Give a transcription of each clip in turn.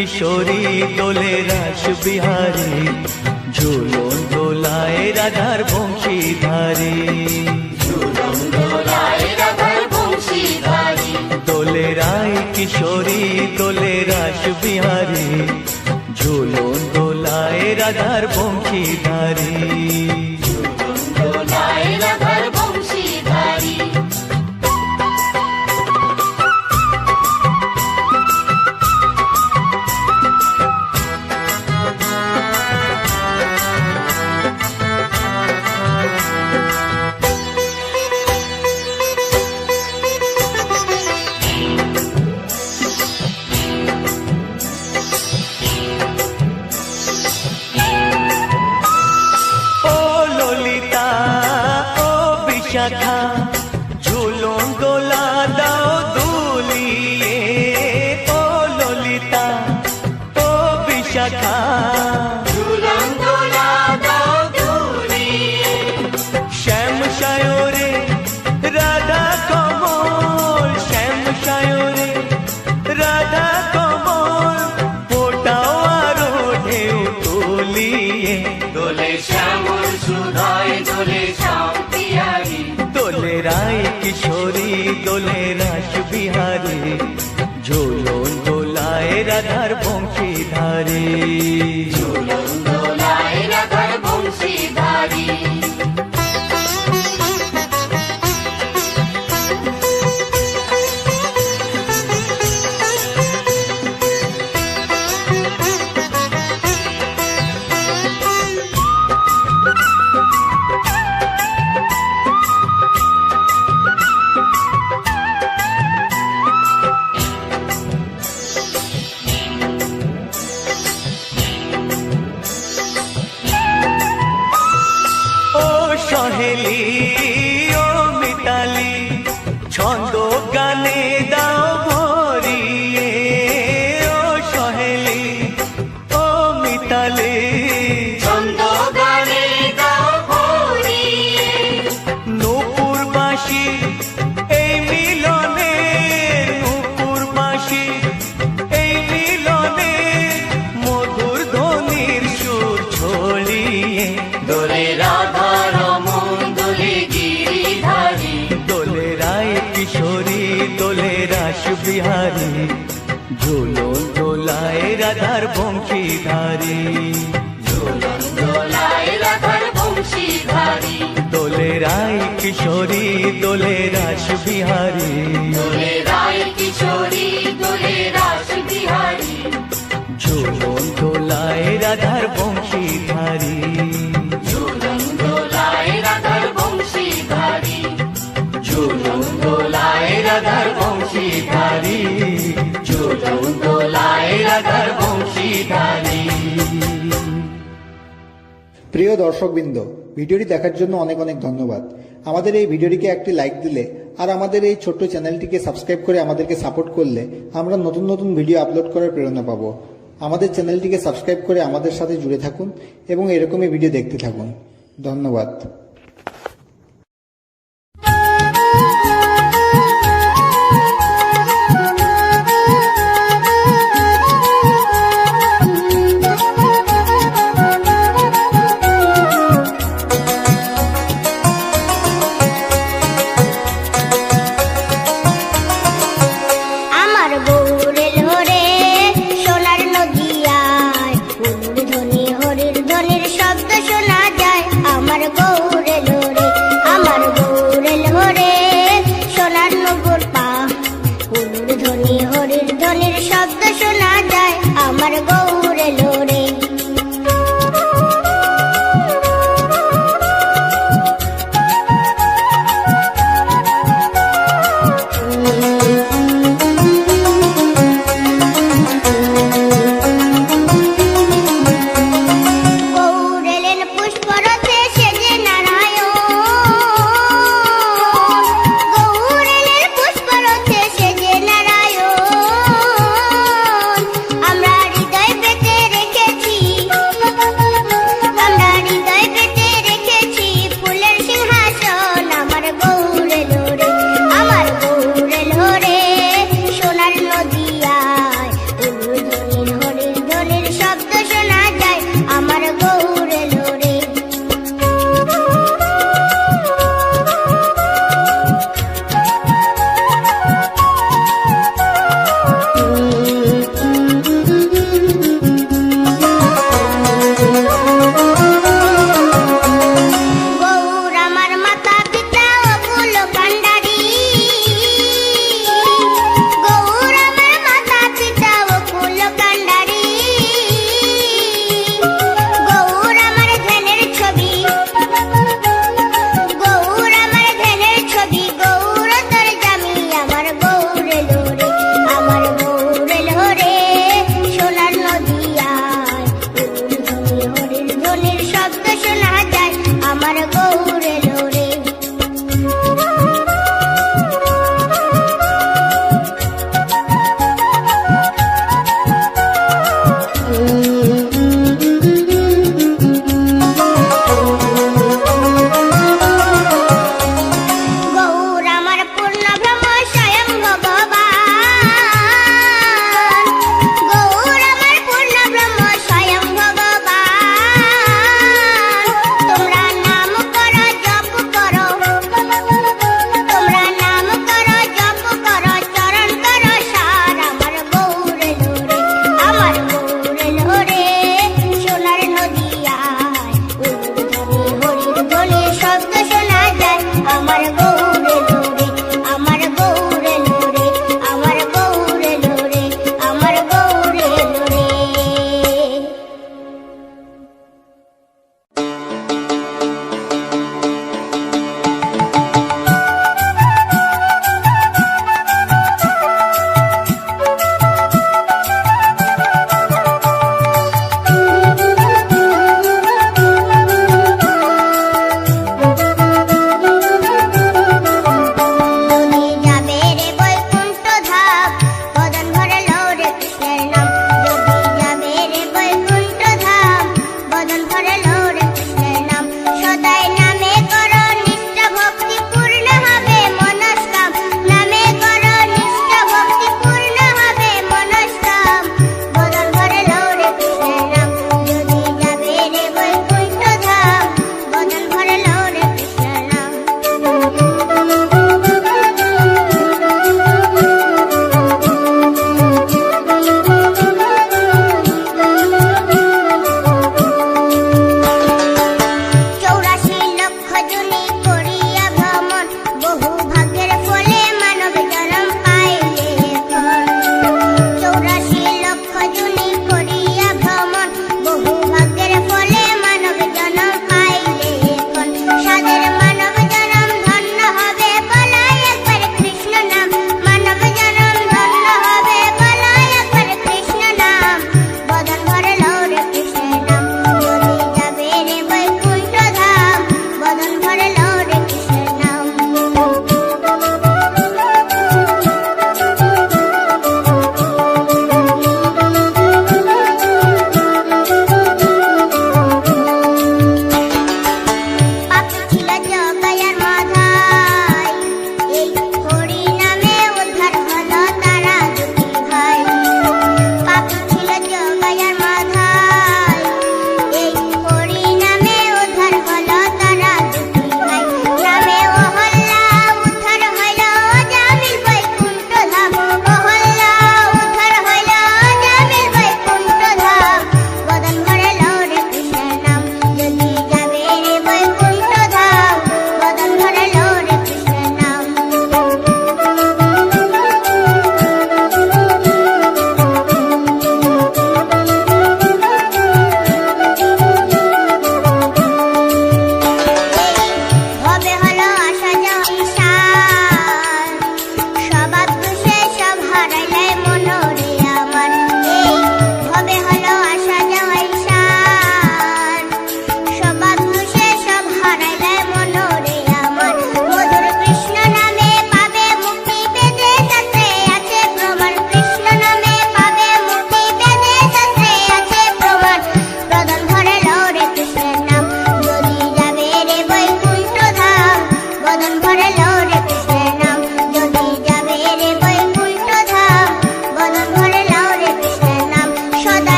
কিশোরী দোলে রাস বিহারী, ঝুলন দোলায় রাধার বংশীধারী। দোলে রায় কিশোরী দোলে রাস বিহারী, ঝুলন দোলায় রাধার বংশীধারী। শাখা ঝুলন দোলা দাও দুলিয়ে, ও ললিতা ও বিশাখা ঝুলন দোলা দাও দুলিয়ে। শ্যাম সায়রে রাধা কমল, শ্যাম সায়রে রাধা কমল, ফোটাও আরো ঢেউ তুলিয়ে। দোলে শ্যামল সুধায় দোলে শ্যাম পিয়ারি, দোলে রায় কিশোরী দোলে রাস বিহারী, ঝুলন দোলায় রাধার বংশীধারী। ঝুলন দোলায় রাধার বংশীধারী। সহেলি ও মিতালি ছন্দ গানে দাও ভরিয়ে, ও সহেলি ও মিতালি ছন্দ গানে দাও ভরিয়ে। নূপুর বাঁশি এই মিলনে, নূপুর বাঁশি এই মিলনে, মধুর ধ্বনির সুর ছড়িয়ে। দোলে রাধা কিশোরী দোলে রাস বিহারী, ঝুলন দোলায় রাধার বংশীধারী। ঝুলন দোলায় রাধার বংশীধারী। দোলে রায় কিশোরী দোলে রাস বিহারী, দোলে রায় কিশোরী দোলে রাস বিহারী, ঝুলন দোলায় রাধার বংশীধারী। ঝুলন দোলায় রাধার বংশীধারী, ঝুলন দোলায় রাধার বংশীধারী, ঝুলন দোলায় রাধার বংশীধারী। প্রিয় দর্শকবৃন্দ, ভিডিওটি দেখার জন্য অনেক অনেক ধন্যবাদ। আমাদের এই ভিডিওটিকে একটি লাইক দিলে আর আমাদের এই ছোট্ট চ্যানেলটিকে সাবস্ক্রাইব করে আমাদেরকে সাপোর্ট করলে আমরা নতুন নতুন ভিডিও আপলোড করার প্রেরণা পাবো। আমাদের চ্যানেলটিকে সাবস্ক্রাইব করে আমাদের সাথে জুড়ে থাকুন এবং এরকমই ভিডিও দেখতে থাকুন। ধন্যবাদ। আমার গৌর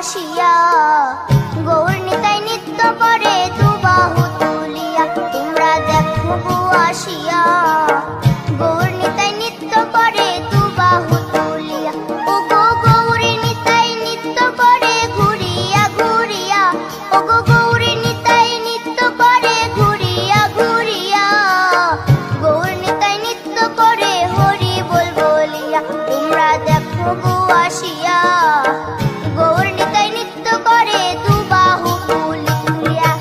আসিয়া, গৌর নিতাই নৃত্য করে দুবাহু তুলিয়া। তোমরা দেখো গো আসিয়া, গৌর নিতাই নৃত্য করে দুবাহু তুলিয়া। ও গো গৌরী নিতাই নৃত্য করে ঘুরিয়া ঘুরিয়া, ও গো গৌরী নিতাই নৃত্য করে ঘুরিয়া ঘুরিয়া। গৌর নিতাই নৃত্য করে হরি বল বলিয়া। তোমরা দেখো গো আসিয়া, গৌর নিতাই নৃত্য করে দুবাহু তুলিয়া।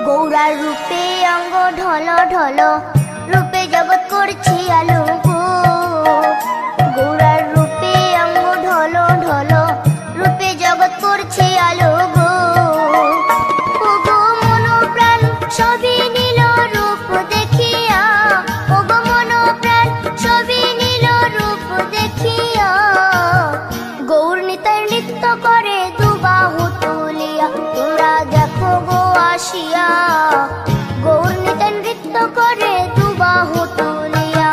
গৌরার রূপে অঙ্গ ঢল ঢল, রূপে জগৎ করছি আলো গো। গৌরার রূপে অঙ্গ ঢল ঢল, রূপে জগৎ করছি আলো গো। ও গো মন প্রাণ সবই নীল রূপ দেখিয়া, ও গো মন প্রাণ সবই নীল রূপ দেখিয়া। গৌর নিতাই নৃত্য করে দুবাহু তুলিয়া। তোমরা দেখো গো আসিয়া, গৌর নিতাই নৃত্য করে দুবাহু তুলিয়া।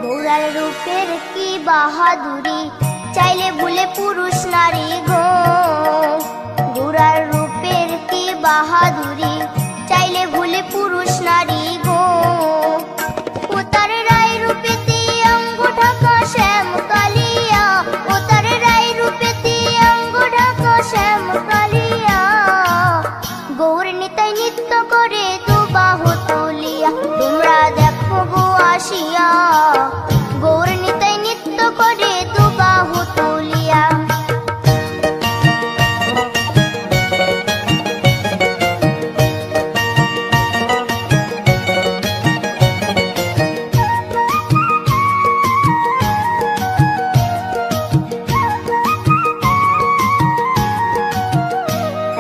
গৌরার রূপের কি বাহাদুরি, চাইলে ভুলে পুরুষ নারী গো। গৌরার রূপের কি বাহাদুরি, চাইলে ভুলে পুরুষ নারী গো। ও তার রায় রূপেতে অঙ্গ ঢাকা শ্যাম কালিয়া, ও তার রায় রূপেতে অঙ্গ ঢাকা শ্যাম কালিয়া। গৌর নিতাই নৃত্য করে দুবাহু তুলিয়া। তোমরা দেখো গো আসিয়া, গৌর নিতাই নৃত্য করে দুবাহু তুলিয়া।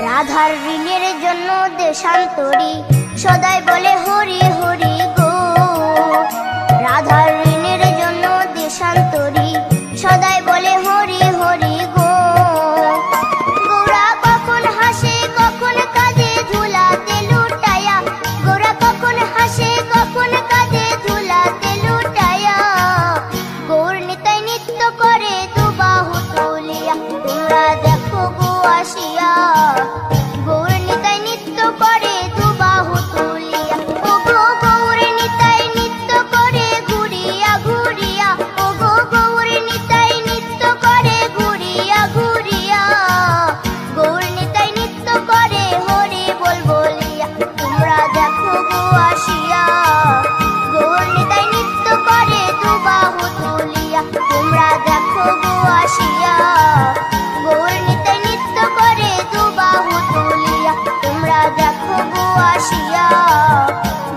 রাধার ঋণের জন্য দেশান্তরী, সদাই বলে হরি হরি গো। রাধার ঋণের জন্য দেশান্তরী, সদাই বলে হরি হরি গো। গৌরা কখন হাসে কখন কাঁদে ধুলাতে লুটায়া, গৌরা কখন হাসে কখন কাঁদে ধুলাতে লুটায়া। গৌর নিতাই নৃত্য করে দুবাহু তুলিয়া। তোমরা দেখো গো আসিয়া, গৌর নিতাই নৃত্য করে দুবাহু তুলিয়া। ও গো গৌর নিতাই নৃত্য করে ঘুরিয়া ঘুরিয়া, ও গো গৌর নিতাই নৃত্য করে ঘুরিয়া ঘুরিয়া। গৌর নিতাই নৃত্য করে হরি বল বলিয়া। তোমরা দেখো গো আসিয়া, গৌর নিতাই নৃত্য করে দুবাহু তুলিয়া। তোমরা দেখো গো আসিয়া, গৌর নিতাই নৃত্য করে দুবাহু তুলিয়া। তোমরা দেখো গো আসিয়া,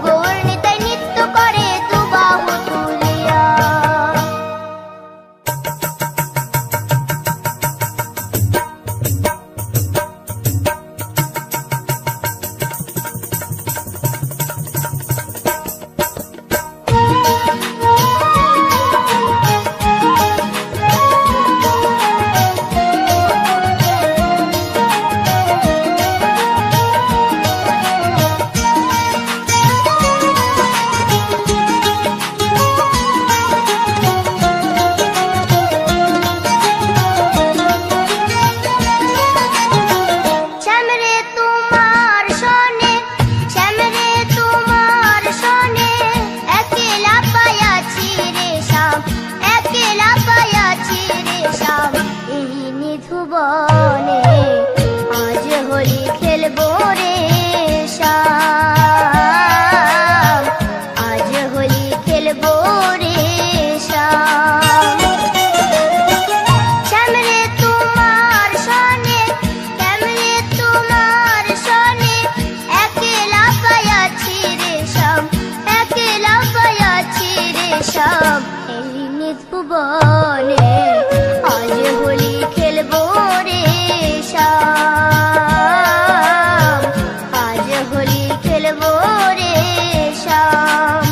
গৌর নিতাই নৃত্য করে দুবাহু তুলিয়া। শ্যামরে তোমার সনে, শ্যামরে তোমার সনে, একলা পায়াছি রে শ্যাম, একলা পায়াছি রে শ্যাম। এই নিধুবনে আজ হোলি খেলবো রে শ্যাম, আজ হোলি খেলবো রে শ্যাম। শ্যামরে তোমার সনে, শ্যামরে তোমার সনে, একলা পায়াছি রে শ্যাম, একলা পায়াছি রে শ্যাম। এই নিধু ভুবনে আজ হোলি খেলবো রে শ্যাম, আজ হোলি খেলবো রে শ্যাম।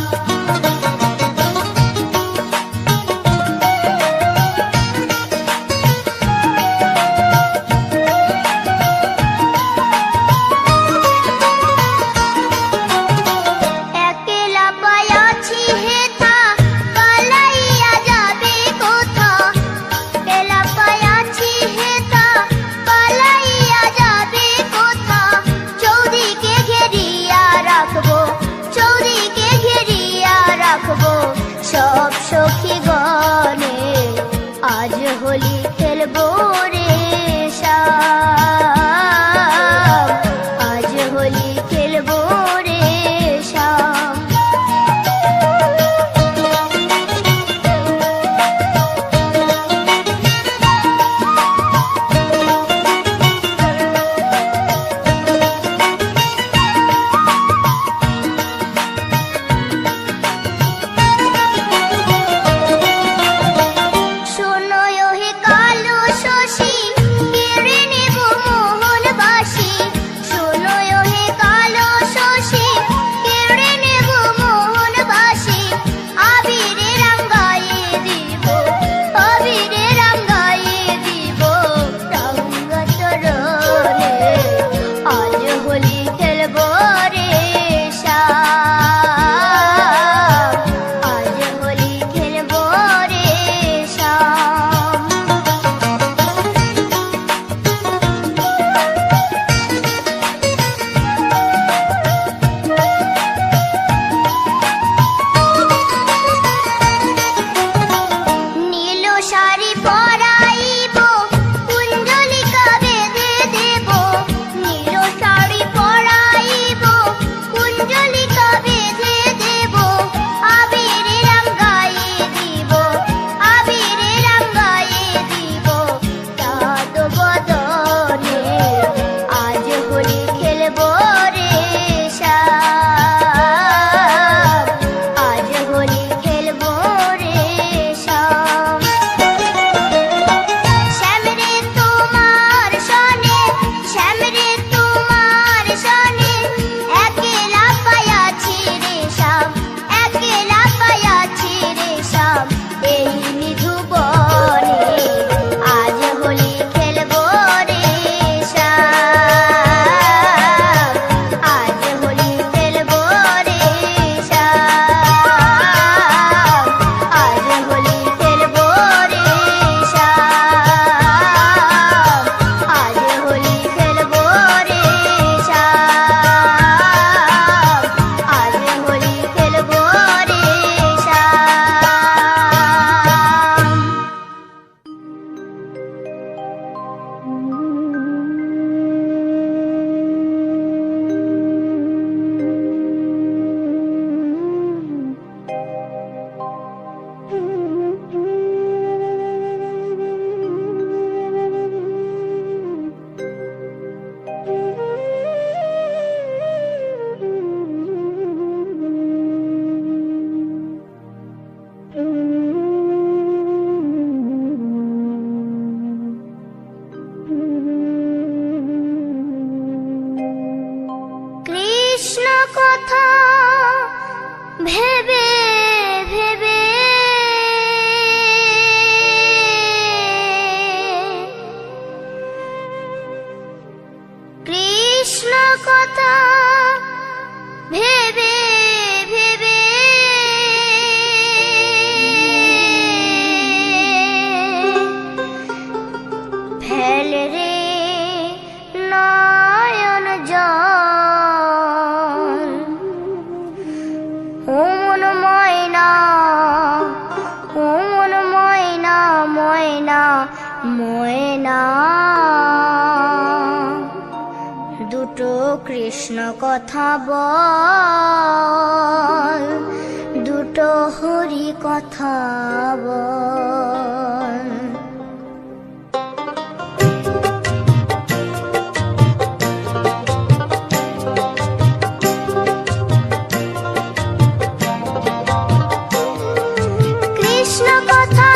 একলা পায়াছি হেথা পালাইয়া যাবে কোথা, একলা পায়াছি হেথা পালাইয়া যাবে কোথা। চৌদিকে ঘেরিয়া রাখবো, চৌদিকে ঘেরিয়া রাখবো সব সখী গণে আজ হোলি খেলবো রে শ্যাম, আজ হোলি খেলবো রে শ্যাম। শোনো হে কালো শশী কেড়ে নেব মোহনবাসী, শোনো হে কালো শশী কেড়ে নেব মোহনবাসী। আবিরে রাঙ্গায়ে দিব, আবিরে রাঙ্গায়ে দিব রাঙ্গা চরণে আজ হোলি খেলবো রে শ্যাম, আজ হোলি খেলবো রে শ্যাম। নীল শাড়ি পরাইব কুঞ্জলিকা বেঁধে দেব, নীল শাড়ি পরাইব কুঞ্জলিকা বেঁধে দেব। আবিরে রাঙ্গায়ে দিব, আবিরে রাঙ্গায়ে দিব চাঁদ বদনে আজ হোলি খেলবো রে শ্যাম, আজ হোলি খেলবো রে শ্যাম। শ্যামরে তোমার সনে, শ্যামরে তোমার সনে একলা পায়াছি রে শ্যাম, একলা পায়াছি রে শ্যাম। এই নিধু বনে আজ হোলি খেলবো রে শ্যাম, আজ হোলি খেলবো রে শ্যাম, আজ হোলি খেলবো রে শ্যাম, আজ হোলি খেলবো রে শ্যাম, আজ হোলি খেলবো রে শ্যাম। কৃষ্ণ কথা ভেবে ভেবে কৃষ্ণ কথা ভেবে ভেবে ফেল রে নয়ন জল। ও মন ময়না, ও মন ময়না, ময়না ময়না। দুটো কৃষ্ণ কথা বল, দুটো হরি কথা বল। কৃষ্ণ কথা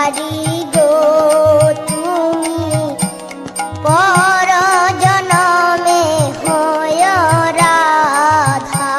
ভান্ডারী গো তুমি পর জনমে হয় রাধা।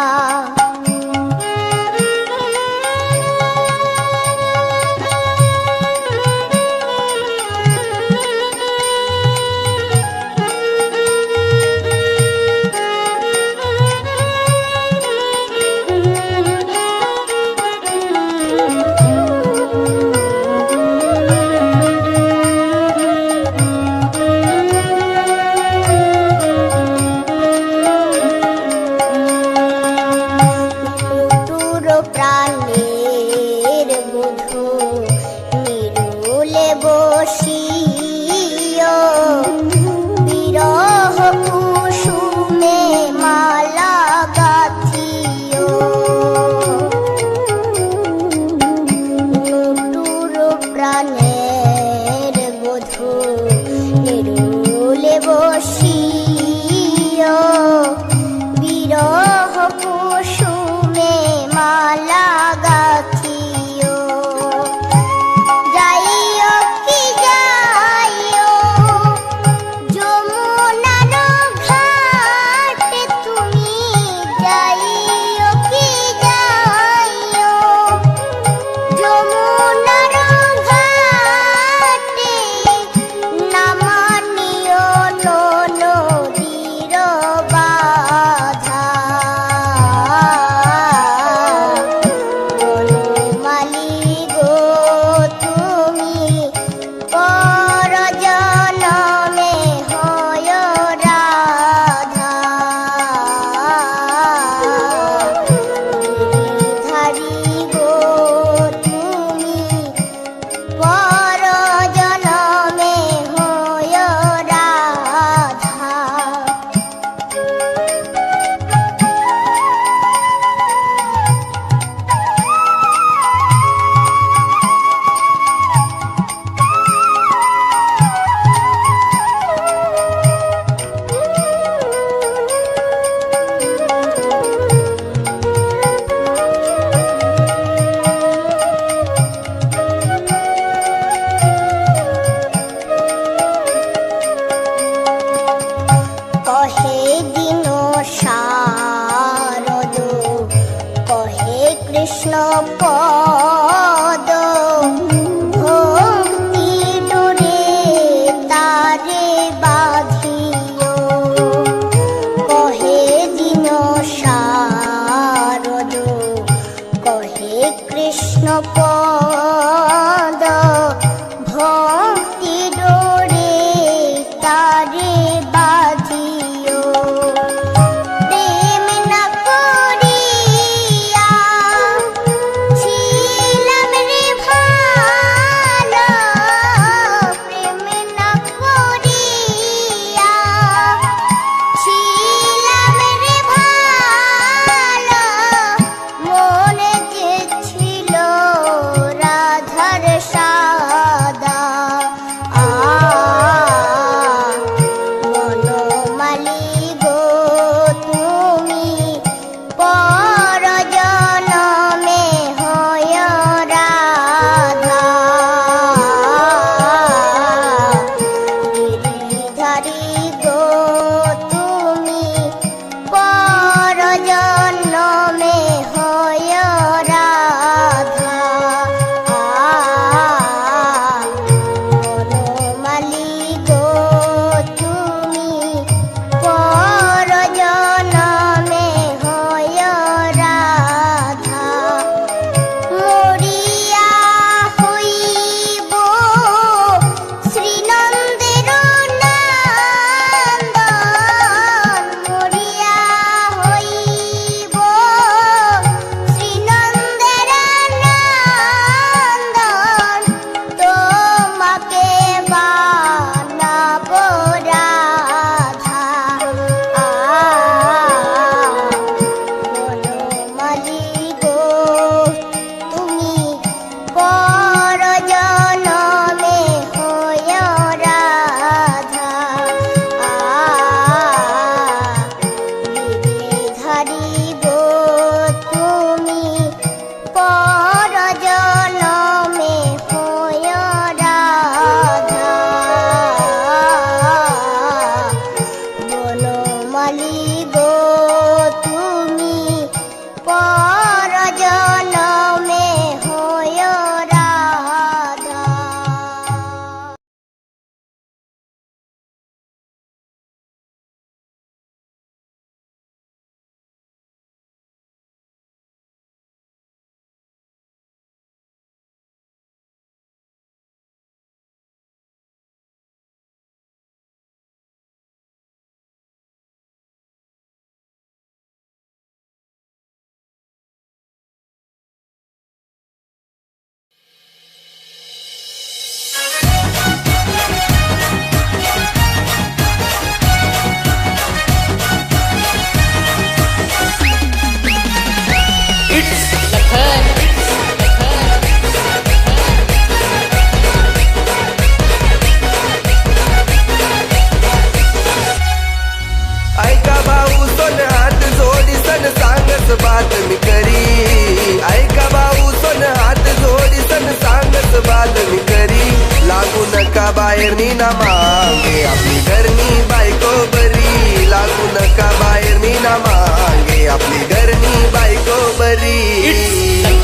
बाहेरनी ना मागे आपली घरनी बायको बरी लागू नका बाहेरनी ना मागे आपली घरनी बायको बरी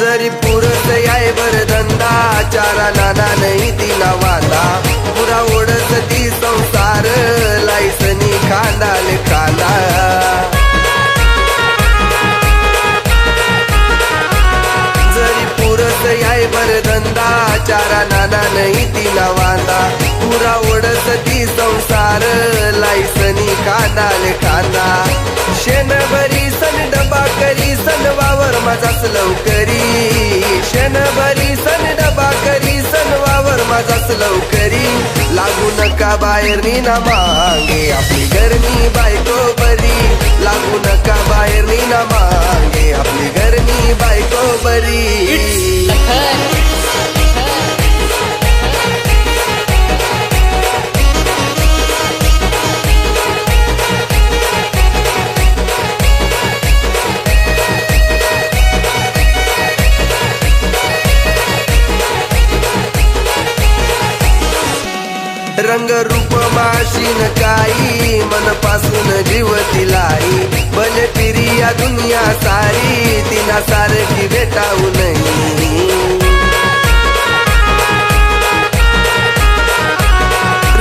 जरी पुरत याय बर धंदा चारा नाना नाही तिला वादा पुरा ओढत ती संसार लायसनी खांदाले खांदा जरी पुरत याय बर धंदा चारा नाना नाही तिला वादा पुरा ओढत ती संसार लायसनी खांदाले खांदा शेणभरी सन डबा करी सन वावर माझाच लवकरी शेणभरी सन डबा करी सन वावर माझाच लवकरी लागू नका बाहेरनी ना मागे आपली घरनी बायको बरी लागू नका बाहेरनी ना मागे आपली घरनी बायको बरी रंग रूप माशीन काही मनपासून जीव तिलाई भले तिरी या दुनिया सारी तिना सारखी भेटाऊ नाही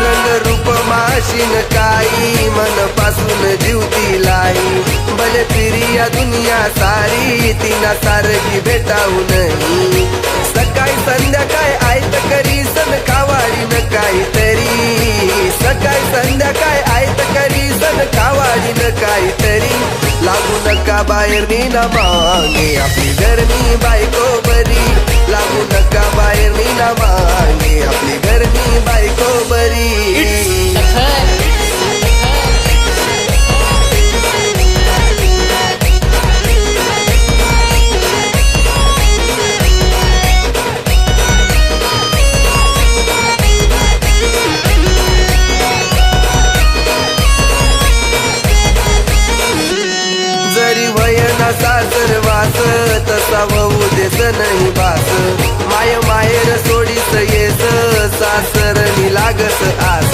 रंग रूप माशीन काही मनपासून जीव तिलाई भले तिरी या दुनिया सारी तिना सारखी भेटाऊ नाही सकाळी संध्याकाळी आयत करी सन खावाडी न काहीतरी सकाळी संध्याकाळी आयत करी सन खावाडी न काहीतरी लागू नका बाहेरनी ना मागे आपली घरनी बायको बरी लागू नका बाहेरनी ना मागे आपली घरनी बायको बरी जरी वयना सासरवास तसा वहू देस नाही बास माय माहेर सोडीस येस सासरनी लागस आस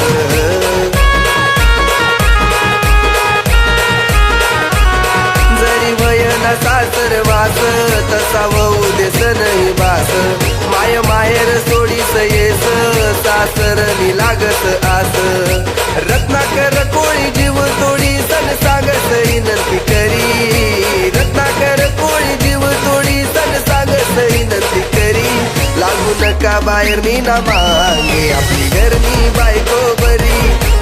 जरी वयना सासरवास तसा वहू देस नाही बास माय माहेर सोडीस येस सासरनी लागस आस रत्नाकर कोळी जीव तोडी सन सांगस विनंती करी रत्नाकर कोळी जीव तोडी सन सांगस विनंती करी लागू नका बाहेरनी ना मागे आपली घरनी बायको बरी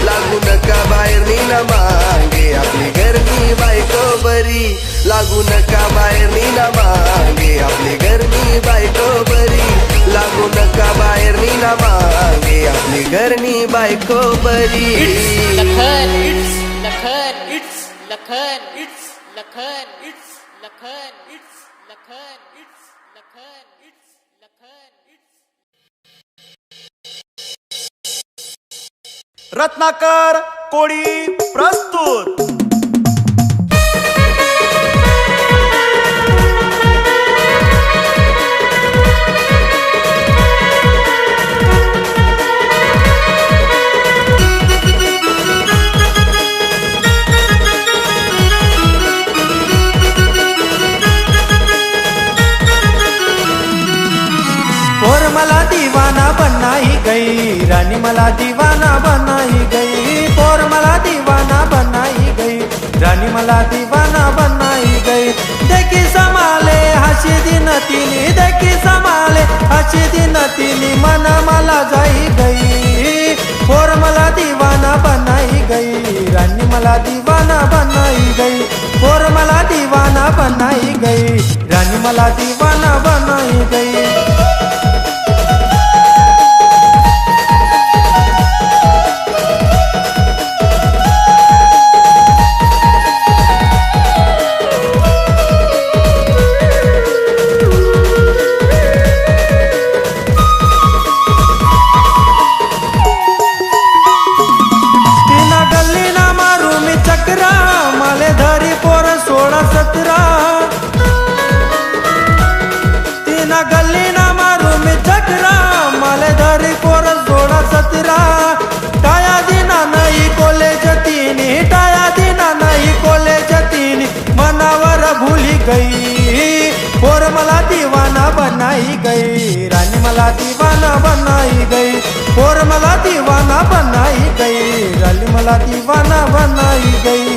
लागू नका बाहेरनी ना मागे आपली घरनी बायको बरी लागू नका बाहेरनी ना मागे आपली घरनी बायको बरी लागू नका बाहेरनी ना मागे आपली घरनी बायको बरी Lakhan it's Lakhan it's Lakhan it's Lakhan it's Lakhan it's Lakhan it's Lakhan it's Lakhan it's Ratnakar कोळी प्रस्तुत और मला दीवाना बनाई गई रानी मला दीवाना बनाई गई और मला दीवाना बनाई गई रानी मला दीवाना बनाई गई देखी समाले हसी दिन तिनी देखी समाले हसी दिन तिनी मन मला जाई गई और मला दीवाना बनाई गई रानी मला दीवाना बनाई गई और मला दीवाना बनाई गई रानी मला दीवाना बनाई गई गई, पोर मला दीवाना बनाई गई, रानी मला दीवाना बनाई गई, पोर मला दीवाना बनाई गई, रानी मला दीवाना बनाई गई.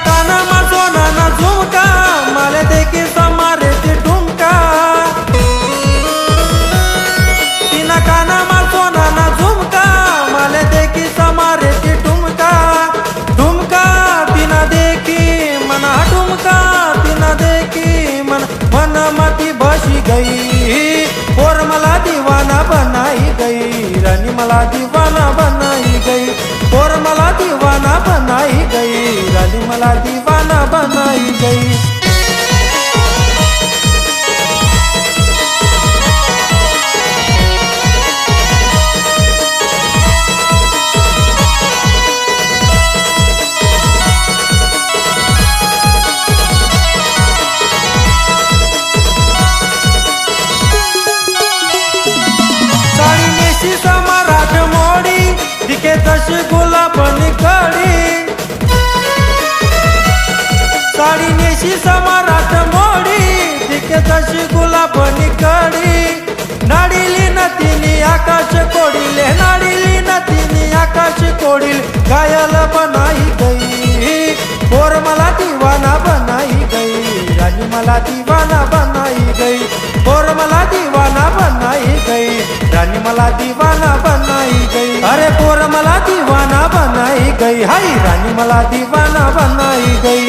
कानामा सोनाना झुमका मला देखी समारे ते ठुमका, तिना कानामा सोनाना झुमका मला देखी समारे ते ठुमका, ठुमका तिना देखी मना ठुमका तिना देखी मन मती बशी गई, पोर मला दीवाना बनाई गई, रानी मला दीवाना बनाई गई, पोर मला दीवाना बनाई गई, रानी मला दीवाना बनाई गई. साडी नेशी समाराठ मोडी दिखे तशी गुलाबनी कडी, साडी नेशी समाराठ मोडी दिखे तशी गुलाबनी कडी, नाडिली न तिनी आकाश कोडिले, नाडिली न तिनी आकाश कोडिल, घायल बनाई गई, पोर मला दीवाना बनाई गई, रानी मला दीवाना बनाई गई, पोर मला दीवाना बनाई गई, रानी मला दीवाना बनाई गई, अरे पोर मला दीवाना बनाई गई, हाय रानी मला दीवाना बनाई गई.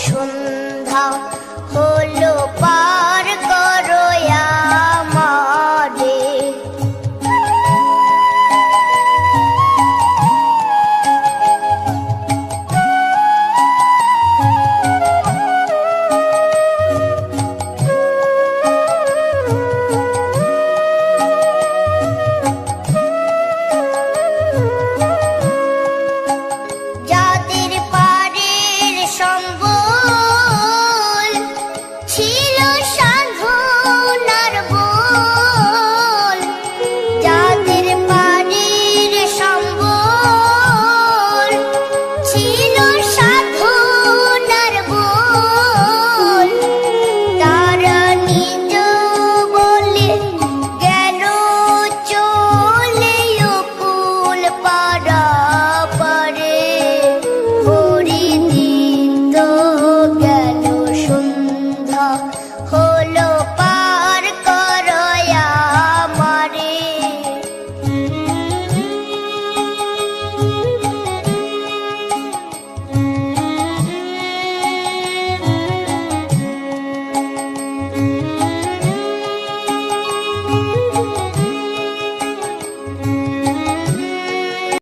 সন্ধ্যা হলো পা